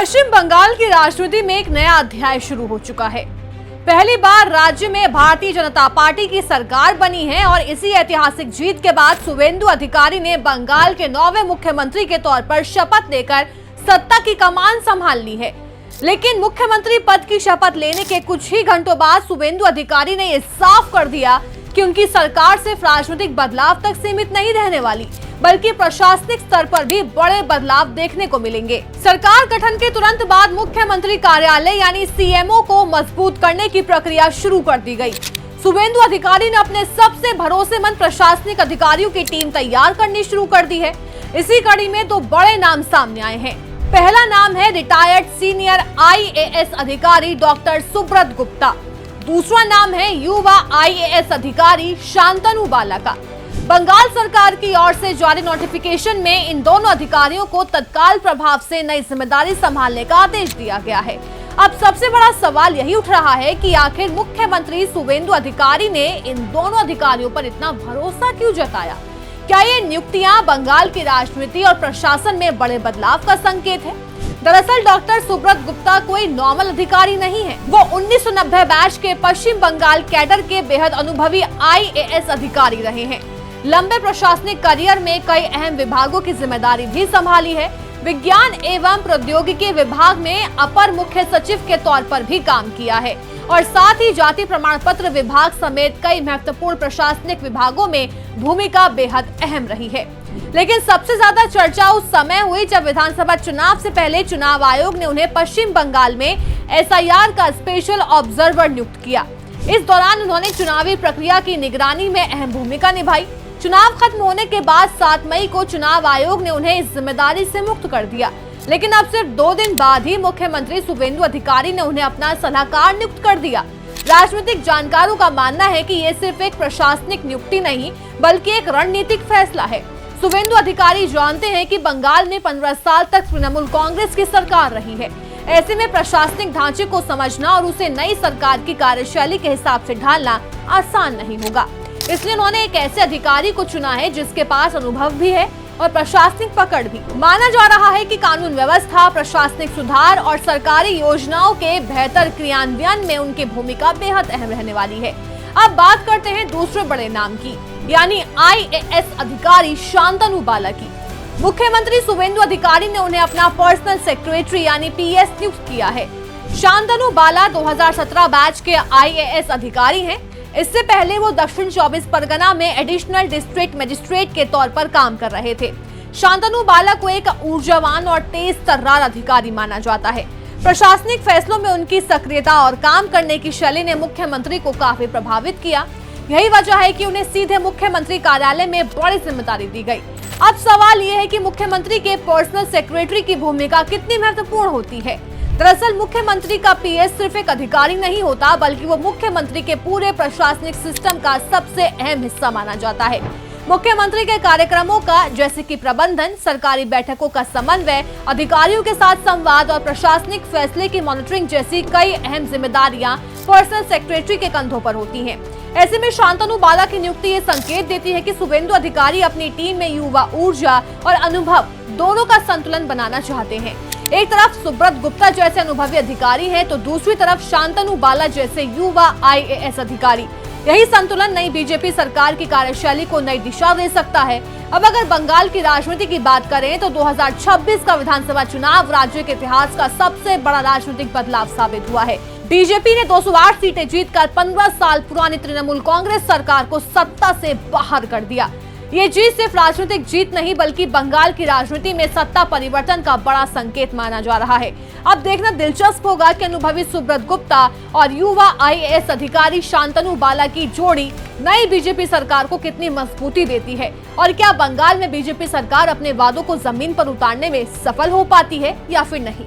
पश्चिम बंगाल की राजनीति में एक नया अध्याय शुरू हो चुका है। पहली बार राज्य में भारतीय जनता पार्टी की सरकार बनी है और इसी ऐतिहासिक जीत के बाद शुवेंदु अधिकारी ने बंगाल के 9वें मुख्यमंत्री के तौर पर शपथ लेकर सत्ता की कमान संभाल ली है। लेकिन मुख्यमंत्री पद की शपथ लेने के कुछ ही घंटों बाद शुवेंदु अधिकारी ने यह साफ कर दिया कि उनकी सरकार सिर्फ राजनीतिक बदलाव तक सीमित नहीं रहने वाली, बल्कि प्रशासनिक स्तर पर भी बड़े बदलाव देखने को मिलेंगे। सरकार गठन के तुरंत बाद मुख्यमंत्री कार्यालय यानी सीएमओ को मजबूत करने की प्रक्रिया शुरू कर दी गई। शुवेंदु अधिकारी ने अपने सबसे भरोसेमंद प्रशासनिक अधिकारियों की टीम तैयार करनी शुरू कर दी है। इसी कड़ी में दो बड़े नाम सामने आए हैं। पहला नाम है रिटायर्ड सीनियर IAS अधिकारी डॉक्टर सुब्रत गुप्ता। दूसरा नाम है युवा IAS अधिकारी शांतनु बाला का। बंगाल सरकार की ओर से जारी नोटिफिकेशन में इन दोनों अधिकारियों को तत्काल प्रभाव से नई जिम्मेदारी संभालने का आदेश दिया गया है। अब सबसे बड़ा सवाल यही उठ रहा है कि आखिर मुख्यमंत्री शुवेंदु अधिकारी ने इन दोनों अधिकारियों पर इतना भरोसा क्यों जताया? क्या ये नियुक्तियां बंगाल की राजनीति और प्रशासन में बड़े बदलाव का संकेत है? दरअसल डॉक्टर सुब्रत गुप्ता कोई नॉर्मल अधिकारी नहीं है। वो 1990 बैच के पश्चिम बंगाल कैडर के बेहद अनुभवी IAS अधिकारी रहे हैं। लंबे प्रशासनिक करियर में कई अहम विभागों की जिम्मेदारी भी संभाली है। विज्ञान एवं प्रौद्योगिकी विभाग में अपर मुख्य सचिव के तौर पर भी काम किया है और साथ ही जाति प्रमाण पत्र विभाग समेत कई महत्वपूर्ण प्रशासनिक विभागों में भूमिका बेहद अहम रही है। लेकिन सबसे ज्यादा चर्चा उस समय हुई जब विधानसभा चुनाव से पहले चुनाव आयोग ने उन्हें पश्चिम बंगाल में SIR का स्पेशल ऑब्जर्वर नियुक्त किया। इस दौरान उन्होंने चुनावी प्रक्रिया की निगरानी में अहम भूमिका निभाई। चुनाव खत्म होने के बाद 7 मई को चुनाव आयोग ने उन्हें इस जिम्मेदारी से मुक्त कर दिया। लेकिन अब सिर्फ 2 दिन बाद ही मुख्यमंत्री शुवेंदु अधिकारी ने उन्हें अपना सलाहकार नियुक्त कर दिया। राजनीतिक जानकारों का मानना है कि ये सिर्फ एक प्रशासनिक नियुक्ति नहीं, बल्कि एक रणनीतिक फैसला है। शुवेंदु अधिकारी जानते हैं कि बंगाल में 15 साल तक तृणमूल कांग्रेस की सरकार रही है। ऐसे में प्रशासनिक ढांचे को समझना और उसे नई सरकार की कार्यशैली के हिसाब से ढालना आसान नहीं होगा। इसलिए उन्होंने एक ऐसे अधिकारी को चुना है जिसके पास अनुभव भी है और प्रशासनिक पकड़ भी। माना जा रहा है कि कानून व्यवस्था, प्रशासनिक सुधार और सरकारी योजनाओं के बेहतर क्रियान्वयन में उनकी भूमिका बेहद अहम रहने वाली है। अब बात करते हैं दूसरे बड़े नाम की, यानी IAS अधिकारी शांतनु बाला की। मुख्यमंत्री शुवेंदु अधिकारी ने उन्हें अपना पर्सनल सेक्रेटरी यानी PS नियुक्त किया है। शांतनु बाला 2017 बैच के IAS अधिकारी हैं। इससे पहले वो दक्षिण 24 परगना में एडिशनल डिस्ट्रिक्ट मजिस्ट्रेट के तौर पर काम कर रहे थे। शांतनु बाला को एक ऊर्जावान और तेज तर्रार अधिकारी माना जाता है। प्रशासनिक फैसलों में उनकी सक्रियता और काम करने की शैली ने मुख्यमंत्री को काफी प्रभावित किया। यही वजह है कि उन्हें सीधे मुख्यमंत्री कार्यालय में बड़ी जिम्मेदारी दी गई। अब सवाल ये है कि मुख्यमंत्री के पर्सनल सेक्रेटरी की भूमिका कितनी महत्वपूर्ण होती है। दरअसल मुख्यमंत्री का PS सिर्फ एक अधिकारी नहीं होता, बल्कि वो मुख्यमंत्री के पूरे प्रशासनिक सिस्टम का सबसे अहम हिस्सा माना जाता है। मुख्यमंत्री के कार्यक्रमों का जैसे कि प्रबंधन, सरकारी बैठकों का समन्वय, अधिकारियों के साथ संवाद और प्रशासनिक फैसले की मॉनिटरिंग जैसी कई अहम जिम्मेदारियां पर्सनल सेक्रेटरी के कंधों पर होती हैं। ऐसे में शांतनु बाला की नियुक्ति ये संकेत देती है कि शुवेंदु अधिकारी अपनी टीम में युवा ऊर्जा और अनुभव दोनों का संतुलन बनाना चाहते हैं। एक तरफ सुब्रत गुप्ता जैसे अनुभवी अधिकारी हैं, तो दूसरी तरफ शांतनु बाला जैसे युवा IAS अधिकारी। यही संतुलन नई बीजेपी सरकार की कार्यशैली को नई दिशा दे सकता है। अब अगर बंगाल की राजनीति की बात करें तो 2026 का विधानसभा चुनाव राज्य के इतिहास का सबसे बड़ा राजनीतिक बदलाव साबित हुआ है। बीजेपी ने 208 सीटें जीतकर 15 साल पुरानी तृणमूल कांग्रेस सरकार को सत्ता से बाहर कर दिया। ये जीत सिर्फ राजनीतिक जीत नहीं, बल्कि बंगाल की राजनीति में सत्ता परिवर्तन का बड़ा संकेत माना जा रहा है। अब देखना दिलचस्प होगा कि अनुभवी सुब्रत गुप्ता और युवा IAS अधिकारी शांतनु बाला की जोड़ी नई बीजेपी सरकार को कितनी मजबूती देती है और क्या बंगाल में बीजेपी सरकार अपने वादों को जमीन पर उतारने में सफल हो पाती है या फिर नहीं।